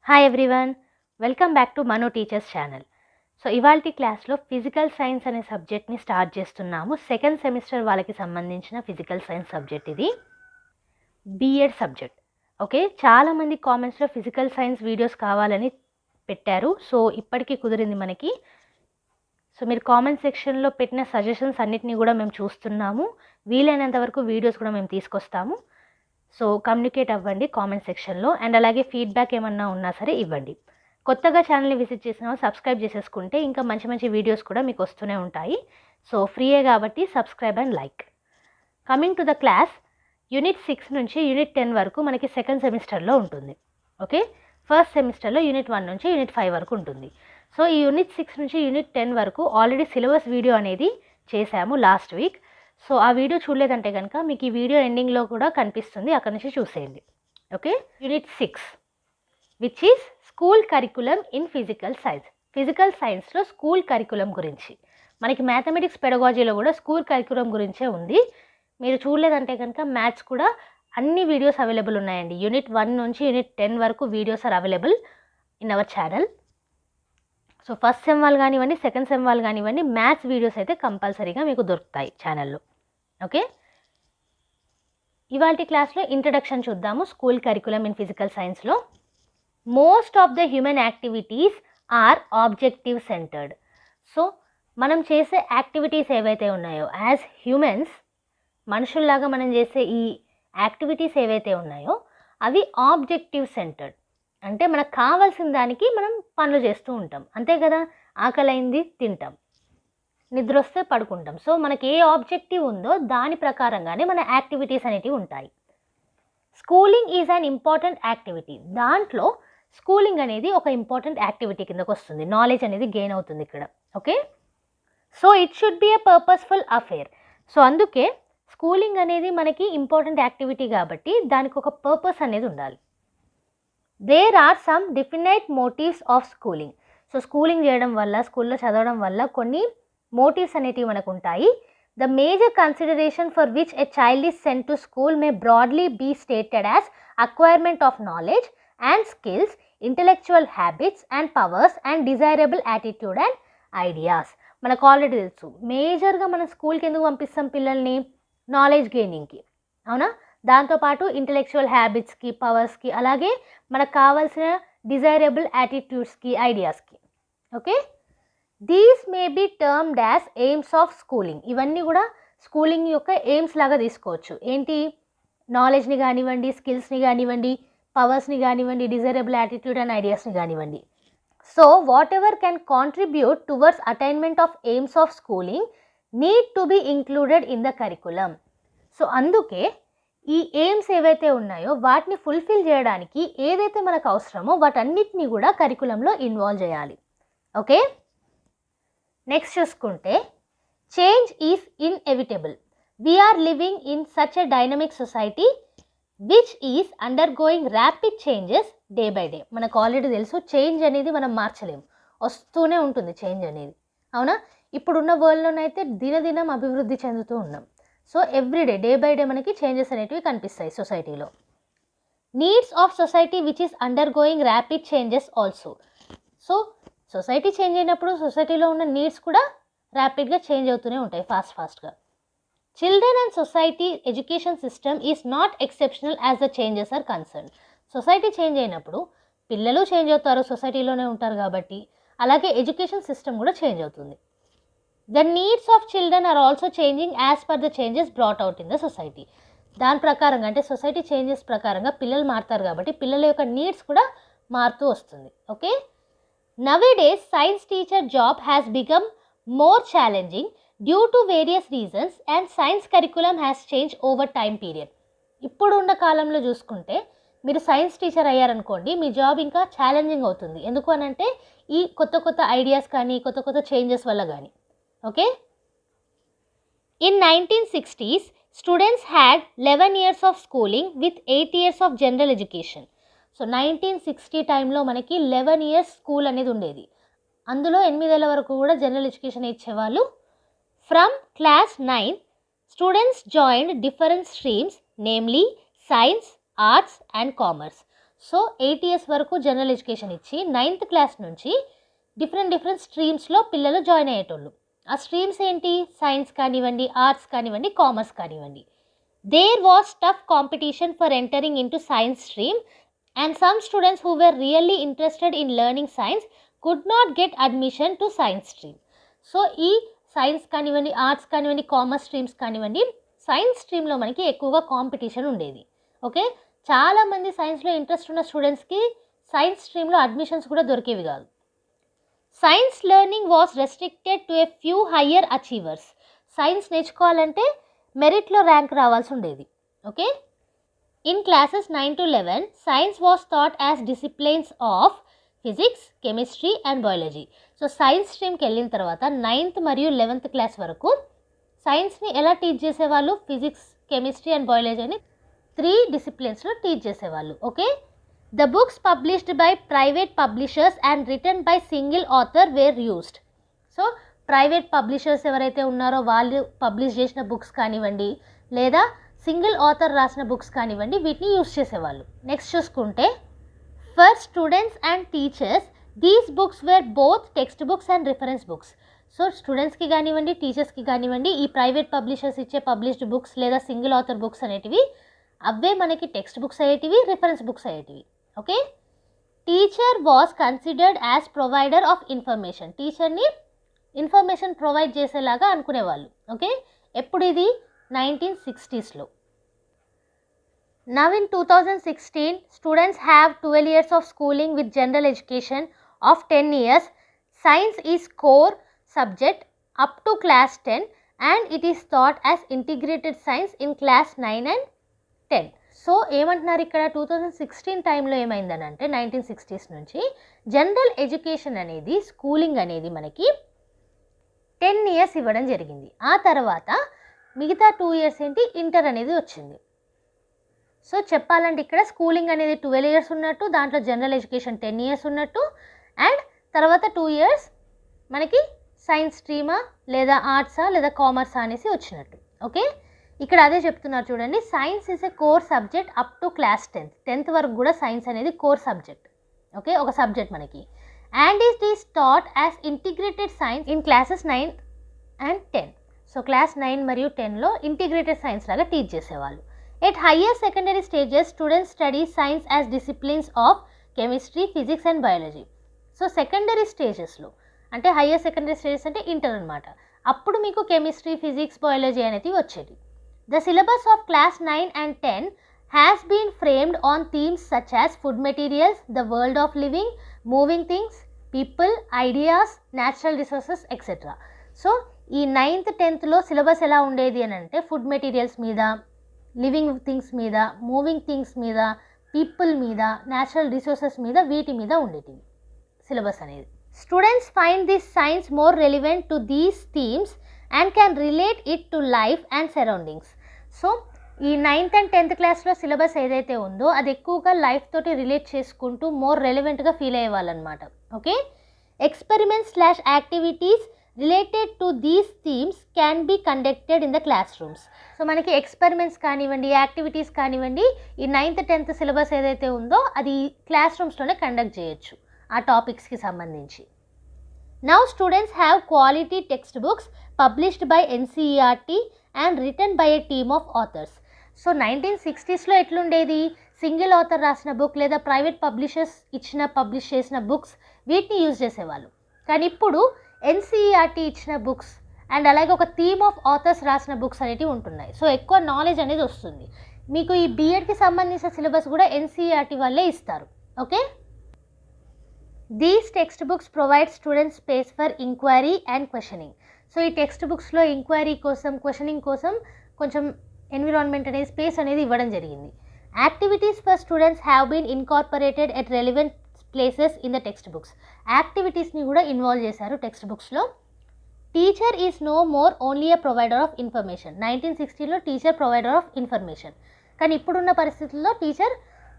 Hi everyone, welcome back to Manu teachers channel. So ఇవాల్టి క్లాస్లో physical science అనే సబ్జెక్ట్ని స్టార్ట్ చేస్తున్నాము. సెకండ్ సెమిస్టర్ వాళ్ళకి సంబంధించిన ఫిజికల్ సైన్స్ సబ్జెక్ట్ ఇది, బీఎడ్ సబ్జెక్ట్. ఓకే, చాలామంది కామెంట్స్లో ఫిజికల్ సైన్స్ వీడియోస్ కావాలని పెట్టారు. సో ఇప్పటికీ కుదిరింది మనకి. సో మీరు కామెంట్ సెక్షన్లో పెట్టిన సజెషన్స్ అన్నిటినీ కూడా మేము చూస్తున్నాము. వీలైనంత వరకు వీడియోస్ కూడా మేము తీసుకొస్తాము. సో కమ్యూనికేట్ అవ్వండి కామెంట్ సెక్షన్లో, అండ్ అలాగే ఫీడ్బ్యాక్ ఏమన్నా ఉన్నా సరే ఇవ్వండి. కొత్తగా ఛానల్ని విజిట్ చేసిన సబ్స్క్రైబ్ చేసేసుకుంటే ఇంకా మంచి మంచి వీడియోస్ కూడా మీకు వస్తూనే ఉంటాయి. సో ఫ్రీయే కాబట్టి subscribe and like. Coming to the class, unit 6 నుంచి యూనిట్ 10 వరకు మనకి సెకండ్ సెమిస్టర్లో ఉంటుంది. ఓకే, ఫస్ట్ సెమిస్టర్లో యూనిట్ 1 నుంచి యూనిట్ 5 వరకు ఉంటుంది. సో ఈ యూనిట్ 6 నుంచి యూనిట్ 10 వరకు ఆల్రెడీ సిలబస్ వీడియో అనేది చేశాము లాస్ట్ వీక్. సో ఆ వీడియో చూడలేదంటే కనుక మీకు ఈ వీడియో ఎండింగ్లో కూడా కనిపిస్తుంది, అక్కడ నుంచి చూసేయండి. Okay, unit 6 which is school curriculum in physical science. Physical సైన్స్లో స్కూల్ కరికులం గురించి, మనకి మ్యాథమెటిక్స్ పెడగాజీలో కూడా స్కూల్ కరికులం గురించే ఉంది. మీరు చూడలేదంటే కనుక మ్యాథ్స్ కూడా అన్ని వీడియోస్ అవైలబుల్ ఉన్నాయండి. యూనిట్ 1 నుంచి యూనిట్ 10 వరకు videos are available in our channel. So first sem వాళ్ళు కానివ్వండి, సెకండ్ సెమ్ వాళ్ళు కానివ్వండి, మ్యాథ్స్ వీడియోస్ అయితే కంపల్సరీగా మీకు దొరుకుతాయి ఛానల్లో. ఓకే, ఇవాల్టి క్లాస్లో ఇంట్రడక్షన్ చూద్దాము. స్కూల్ కరికులం ఇన్ ఫిజికల్ సైన్స్లో most of the human activities are objective centred. So మనం చేసే యాక్టివిటీస్ ఏవైతే ఉన్నాయో యాజ్ హ్యూమన్స్, మనుషుల్లాగా మనం చేసే ఈ యాక్టివిటీస్ ఏవైతే ఉన్నాయో అవి ఆబ్జెక్టివ్ సెంటర్డ్. అంటే మనకు కావాల్సిన దానికి మనం పనులు చేస్తూ ఉంటాం, అంతే కదా. ఆకలైంది తింటాం, నిద్ర వస్తే పడుకుంటాం. సో మనకి ఏ ఆబ్జెక్టివ్ ఉందో దాని ప్రకారంగానే మన యాక్టివిటీస్ అనేటివి ఉంటాయి. Schooling is an important activity. దాంట్లో స్కూలింగ్ అనేది ఒక ఇంపార్టెంట్ యాక్టివిటీ కిందకు వస్తుంది. నాలెడ్జ్ అనేది గెయిన్ అవుతుంది ఇక్కడ. Okay, so it should be a purposeful affair. So అందుకే స్కూలింగ్ అనేది మనకి ఇంపార్టెంట్ యాక్టివిటీ కాబట్టి దానికి ఒక పర్పస్ అనేది ఉండాలి. There are some definite motives of schooling. So schooling చేయడం వల్ల, స్కూల్లో చదవడం వల్ల కొన్ని మోటివ్స్ అనేటివి మనకు ఉంటాయి. The major consideration for which a child is sent to school may broadly be stated as acquirement of knowledge and skills, intellectual habits and powers and desirable attitude and ideas. మనకు already తెలుసు మేజర్గా మనం స్కూల్కి ఎందుకు పంపిస్తాం పిల్లల్ని, knowledge గెయినింగ్కి, అవునా. దాంతోపాటు ఇంటెలెక్చువల్ హ్యాబిట్స్కి, పవర్స్కి, అలాగే మనకు కావాల్సిన డిజైరబుల్ యాటిట్యూడ్స్కి, ఐడియాస్కి. Okay, these may be termed as aims of schooling. ఇవన్నీ కూడా స్కూలింగ్ యొక్క ఎయిమ్స్ లాగా తీసుకోవచ్చు. ఏంటి, నాలెడ్జ్ని కానివ్వండి, స్కిల్స్ని కానివ్వండి, పవర్స్ని కానివ్వండి, డిజైరబుల్ యాటిట్యూడ్ అండ్ ఐడియాస్ని కానివ్వండి. So whatever can contribute towards attainment of aims of schooling need to be included in the curriculum. So అందుకే ఈ ఎయిమ్స్ ఏవైతే ఉన్నాయో వాటిని ఫుల్ఫిల్ చేయడానికి ఏదైతే మనకు అవసరమో వాటన్నిటిని కూడా కరికులంలో ఇన్వాల్వ్ చేయాలి. ఓకే, నెక్స్ట్ చూసుకుంటే change is inevitable. We are living in such a dynamic society which is undergoing rapid changes day by day. మనకు ఆల్రెడీ తెలుసు చేంజ్ అనేది మనం మార్చలేము, వస్తూనే ఉంటుంది చేంజ్ అనేది, అవునా. ఇప్పుడున్న వరల్డ్లోనైతే దినదినం అభివృద్ధి చెందుతూ ఉన్నాం. So everyday, day by day మనకి చేంజెస్ అనేటివి కనిపిస్తాయి సొసైటీలో. Needs of society which is under going rapid changes also. So society change అయినప్పుడు సొసైటీలో ఉన్న నీడ్స్ కూడా ర్యాపిడ్గా చేంజ్ అవుతూనే ఉంటాయి, ఫాస్ట్గా. Children and society education system is not exceptional as the changes are concern. Society change అయినప్పుడు పిల్లలు చేంజ్ అవుతారు, సొసైటీలోనే ఉంటారు కాబట్టి, అలాగే ఎడ్యుకేషన్ సిస్టమ్ కూడా చేంజ్ అవుతుంది. The needs of children are also changing as per the changes brought out in the society. దాని ప్రకారంగా అంటే సొసైటీ చేంజెస్ ప్రకారంగా పిల్లలు మారుతారు కాబట్టి పిల్లల యొక్క నీడ్స్ కూడా మారుతూ వస్తుంది. Okay, nowadays science teacher job has become more challenging due to various reasons and science curriculum has change over time period. ఇప్పుడు ఉన్న కాలంలో చూసుకుంటే మీరు సైన్స్ టీచర్ అయ్యారనుకోండి, మీ జాబ్ ఇంకా ఛాలెంజింగ్ అవుతుంది. ఎందుకు అనంటే ఈ కొత్త ఐడియాస్ కానీ కొత్త చేంజెస్ వల్ల కానీ. Okay, in 1960s students had 11 years of schooling with 8 years of general education. So 1960 టైంలో మనకి 11 years స్కూల్ అనేది ఉండేది, అందులో 8 ఏళ్ళ వరకు కూడా జనరల్ ఎడ్యుకేషన్ ఇచ్చేవాళ్ళు. From class 9 students joined different streams namely science, arts and commerce. So 8 years వరకు జనరల్ ఎడ్యుకేషన్ ఇచ్చి 9th క్లాస్ నుంచి డిఫరెంట్ స్ట్రీమ్స్లో పిల్లలు జాయిన్ అయ్యేటోళ్ళు. ఆ స్ట్రీమ్స్ ఏంటి? సైన్స్ కానివ్వండి, ఆర్ట్స్ కానివ్వండి, కామర్స్ కానివ్వండి. There was tough competition for entering into science stream and some students who were really interested in learning science could not get admission to science stream. So ఈ science కానివ్వండి, arts కానివ్వండి, commerce streams కానివ్వండి, science స్ట్రీమ్లో మనకి ఎక్కువగా competition ఉండేది. Okay, చాలామంది సైన్స్లో interest ఉన్న స్టూడెంట్స్కి సైన్స్ స్ట్రీమ్లో అడ్మిషన్స్ కూడా దొరికేవి కాదు. Science learning was restricted to a few higher achievers. Science నేర్చుకోవాలంటే మెరిట్లో ర్యాంక్ రావాల్సి ఉండేది. Okay, in classes 9 to 11, science was taught as disciplines of physics, chemistry and biology. So science స్ట్రీమ్కి వెళ్ళిన తర్వాత 9th మరియు 11th క్లాస్ వరకు సైన్స్ని ఎలా టీచ్ చేసేవాళ్ళు? ఫిజిక్స్, కెమిస్ట్రీ అండ్ బయాలజీ అని 3 డిసిప్లిన్స్లో టీచ్ చేసేవాళ్ళు. Okay, the books published by private publishers and written by single author were used. So private publishers ఎవరైతే ఉన్నారో వాళ్ళు పబ్లిష్ చేసిన బుక్స్ కానివ్వండి, లేదా సింగిల్ ఆథర్ రాసిన బుక్స్ కానివ్వండి, వీటిని యూస్ చేసేవాళ్ళు. నెక్స్ట్ చూసుకుంటే for students and teachers these books were both text books and reference books. So స్టూడెంట్స్కి కానివ్వండి, టీచర్స్కి కానివ్వండి, ఈ ప్రైవేట్ పబ్లిషర్స్ ఇచ్చే పబ్లిష్డ్ బుక్స్ లేదా సింగిల్ ఆథర్ బుక్స్ అనేటివి అవే మనకి టెక్స్ట్ బుక్స్ అయ్యేటివి, రిఫరెన్స్ బుక్స్ అయ్యేటివి. Okay, teacher was considered as provider of information. టీచర్ని ఇన్ఫర్మేషన్ ప్రొవైడ్ చేసేలాగా అనుకునేవాళ్ళు. ఓకే, ఎప్పుడు ఇది? 1960s. Now in 2016, students have 12 years of schooling with general education of 10 years. Science is core subject up to class 10 and it is taught as integrated science in class 9 and 10. So ఏమంటున్నారు ఇక్కడ? 2016 టైంలో ఏమైందనంటే 1960s నుంచి general education అనేది, schooling అనేది మనకి 10 years ఇవ్వడం జరిగింది. ఆ తర్వాత మిగతా 2 years ఏంటి? ఇంటర్ అనేది వచ్చింది. సో చెప్పాలంటే ఇక్కడ స్కూలింగ్ అనేది 12 years ఉన్నట్టు, దాంట్లో జనరల్ ఎడ్యుకేషన్ 10 years ఉన్నట్టు, అండ్ తర్వాత 2 years మనకి సైన్స్ స్ట్రీమా లేదా ఆర్ట్సా లేదా కామర్సా అనేసి వచ్చినట్టు. ఓకే, ఇక్కడ అదే చెప్తున్నారు చూడండి. Science is a core subject up to class 10th వరకు కూడా సైన్స్ అనేది కోర్ సబ్జెక్ట్. ఓకే, ఒక సబ్జెక్ట్ మనకి. And it is taught as integrated science in classes 9 and 10. So class 9 మరియు 10లో ఇంటిగ్రేటెడ్ సైన్స్ లాగా టీచ్ చేసేవాళ్ళు. At higher secondary stages students study science as disciplines of chemistry, physics and biology. So secondary స్టేజెస్లో అంటే higher secondary stages అంటే inter అనమాట, అప్పుడు మీకు కెమిస్ట్రీ, ఫిజిక్స్, బయాలజీ అనేవి వచ్చేది. The syllabus of class 9 and 10 has been framed on themes such as food materials, the world of living, moving things, people, ideas, natural resources etcetera. So ఈ 9th 10thలో syllabus ఎలా ఉండేది అని అంటే food materials మీద, living things మీద, moving things మీద, people మీద, న్యాచురల్ రిసోర్సెస్ మీద, వీటి మీద ఉండేది సిలబస్ అనేది. Students find this science more relevant to these themes and can relate it to life and surroundings. So ఈ 9th and 10th క్లాస్లో సిలబస్ ఏదైతే ఉందో అది ఎక్కువగా లైఫ్ తోటి రిలేట్ చేసుకుంటూ మోర్ రెలివెంట్గా ఫీల్ అయ్యేవాళ్ళనమాట. Okay, experiments / activities related to these themes can be conducted in the class rooms. So మనకి ఎక్స్పెరిమెంట్స్ కానివ్వండి, యాక్టివిటీస్ కానివ్వండి, ఈ 9th 10th సిలబస్ ఏదైతే ఉందో అది క్లాస్ రూమ్స్లోనే కండక్ట్ చేయొచ్చు ఆ టాపిక్స్కి సంబంధించి. Now students have quality text books published by NCERT and written by a team of authors. So 1960sలో ఎట్లుండేది? సింగిల్ ఆథర్ రాసిన బుక్ లేదా ప్రైవేట్ పబ్లిషర్స్ పబ్లిష్ చేసిన బుక్స్ వీటిని యూజ్ చేసేవాళ్ళు. కానీ ఇప్పుడు NCERT ఇచ్చిన బుక్స్ అండ్ అలాగే ఒక థీమ్ ఆఫ్ ఆథర్స్ రాసిన బుక్స్ అనేటివి ఉంటున్నాయి. సో ఎక్కువ నాలెడ్జ్ అనేది వస్తుంది మీకు. ఈ B.Edకి సంబంధించిన సిలబస్ కూడా NCERT వాళ్ళే ఇస్తారు. Okay, these text books provide students space for inquiry and questioning. So ఈ టెక్స్ట్ బుక్స్లో ఇంక్వైరీ కోసం, క్వశ్చనింగ్ కోసం కొంచెం ఎన్విరాన్మెంట్ అనేది, స్పేస్ అనేది ఇవ్వడం జరిగింది. Activities for students have been incorporated at relevant places in the text books. యాక్టివిటీస్ని కూడా ఇన్వాల్వ్ చేశారు టెక్స్ట్ బుక్స్లో. Teacher is no more only a provider of information. 1960లో టీచర్ ప్రొవైడర్ ఆఫ్ ఇన్ఫర్మేషన్, కానీ ఇప్పుడున్న పరిస్థితుల్లో టీచర్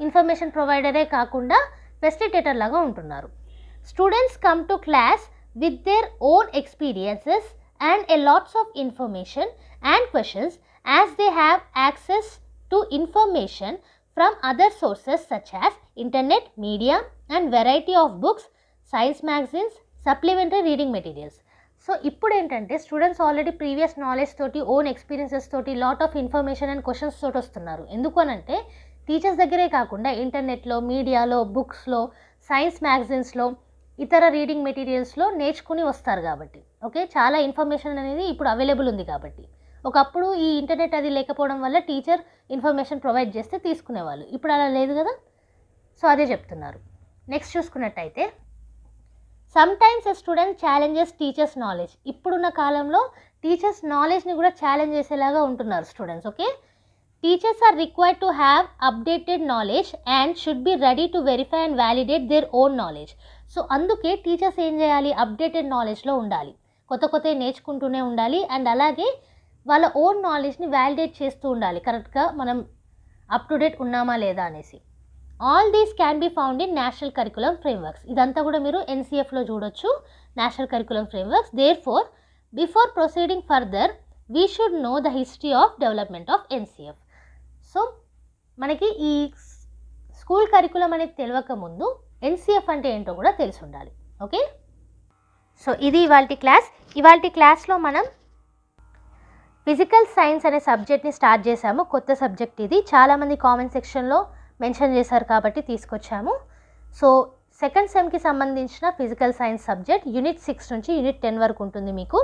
ఇన్ఫర్మేషన్ ప్రొవైడరే కాకుండా ఫెసిలిటేటర్ లాగా ఉంటున్నారు. Students come to class with their own experiences and a lots of information and questions as they have access to information from other sources such as internet, media and variety of books, science magazines, supplementary reading materials. So ఇప్పుడు ఏంటంటే students already previous knowledge తోటి own experiences తోటి lot of information and questions తోటి వస్తున్నారు. ఎందుకు అనంటే teachers దగ్గరే కాకుండా ఇంటర్నెట్లో, మీడియాలో, బుక్స్లో, సైన్స్ మ్యాగజైన్స్లో, ఇతర రీడింగ్ మెటీరియల్స్లో నేర్చుకుని వస్తారు కాబట్టి. ఓకే, చాలా ఇన్ఫర్మేషన్ అనేది ఇప్పుడు అవైలబుల్ ఉంది కాబట్టి. ఒకప్పుడు ఈ ఇంటర్నెట్ అది లేకపోవడం వల్ల టీచర్ ఇన్ఫర్మేషన్ ప్రొవైడ్ చేస్తే తీసుకునేవాళ్ళు. ఇప్పుడు అలా లేదు కదా, సో అదే చెప్తున్నారు. నెక్స్ట్ చూసుకున్నట్టయితే sometimes a student challenges teachers knowledge. ఇప్పుడున్న కాలంలో టీచర్స్ నాలెడ్జ్ని కూడా ఛాలెంజ్ చేసేలాగా ఉంటున్నారు students. Okay, teachers are required to have updated knowledge and should be ready to verify and validate their own knowledge. So అందుకే టీచర్స్ ఏం చేయాలి, అప్డేటెడ్ నాలెడ్జ్లో ఉండాలి, కొత్త కొత్త నేర్చుకుంటూనే ఉండాలి. అండ్ అలాగే వాళ్ళ ఓన్ నాలెడ్జ్ని వ్యాలిడేట్ చేస్తూ ఉండాలి, కరెక్ట్గా మనం అప్ టు డేట్ ఉన్నామా లేదా అనేసి. All these can be found in national curriculum frameworks. ఇదంతా కూడా మీరు ఎన్సీఎఫ్లో చూడొచ్చు, national curriculum frameworks. Therefore before proceeding further we should know the history of development of NCF. So మనకి ఈ స్కూల్ కరికులం అనేది తెలియక ముందు ఎన్సీఎఫ్ అంటే ఏంటో కూడా తెలిసి ఉండాలి. ఓకే, సో ఇది ఇవాల్టి క్లాస్లో మనం ఫిజికల్ సైన్స్ అనే సబ్జెక్ట్ని స్టార్ట్ చేశాము. కొత్త సబ్జెక్ట్ ఇది, చాలామంది కామెంట్ సెక్షన్లో మెన్షన్ చేశారు కాబట్టి తీసుకొచ్చాము. సో సెకండ్ సెమ్కి సంబంధించిన ఫిజికల్ సైన్స్ సబ్జెక్ట్ యూనిట్ 6 నుంచి యూనిట్ 10 వరకు ఉంటుంది మీకు.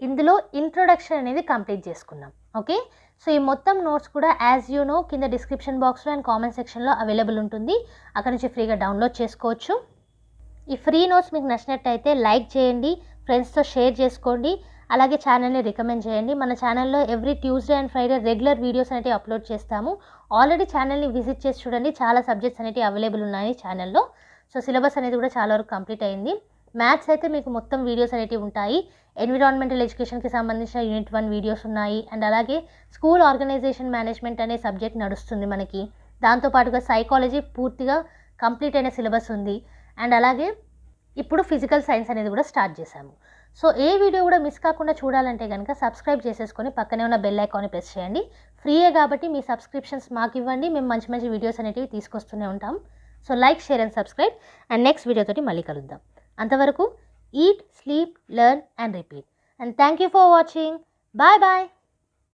ఇందులో ఇంట్రొడక్షన్ అనేది కంప్లీట్ చేసుకున్నాం. ఓకే, సో ఈ మొత్తం నోట్స్ కూడా యాజ్ యూ నో కింద డిస్క్రిప్షన్ బాక్స్లో అండ్ కామెంట్ సెక్షన్లో అవైలబుల్ ఉంటుంది, అక్కడ నుంచి ఫ్రీగా డౌన్లోడ్ చేసుకోవచ్చు. ఈ ఫ్రీ నోట్స్ మీకు నచ్చినట్టయితే లైక్ చేయండి, ఫ్రెండ్స్తో షేర్ చేసుకోండి, అలాగే ఛానల్ని రికమెండ్ చేయండి. మన ఛానల్లో every Tuesday and Friday regular videos అనేవి అప్లోడ్ చేస్తాము. ఆల్రెడీ ఛానల్ని విజిట్ చేసి చూడండి, చాలా సబ్జెక్ట్స్ అనేవి అవైలబుల్ ఉన్నాయి ఛానల్లో. సో సిలబస్ అనేది కూడా చాలా వరకు కంప్లీట్ అయింది. మ్యాథ్స్ అయితే మీకు మొత్తం వీడియోస్ అనేవి ఉంటాయి. ఎన్విరాన్మెంటల్ ఎడ్యుకేషన్కి సంబంధించిన యూనిట్ 1 వీడియోస్ ఉన్నాయి. అండ్ అలాగే స్కూల్ ఆర్గనైజేషన్ మేనేజ్మెంట్ అనే సబ్జెక్ట్ నడుస్తుంది మనకి. దాంతోపాటుగా సైకాలజీ పూర్తిగా కంప్లీట్ అయిన సిలబస్ ఉంది. అండ్ అలాగే ఇప్పుడు ఫిజికల్ సైన్స్ అనేది కూడా స్టార్ట్ చేశాము. సో ఏ వీడియో కూడా మిస్ కాకుండా చూడాలంటే కనుక సబ్స్క్రైబ్ చేసేసుకొని పక్కనే ఉన్న బెల్ ఐకాన్ని ప్రెస్ చేయండి. ఫ్రీయే కాబట్టి మీ సబ్స్క్రిప్షన్స్ మాకు ఇవ్వండి, మేము మంచి మంచి వీడియోస్ అనేవి తీసుకొస్తూనే ఉంటాం. So like, share and subscribe. And next వీడియోతోటి మళ్ళీ కలుద్దాం. అంతవరకు eat, sleep, learn and repeat. And thank you for watching. Bye bye.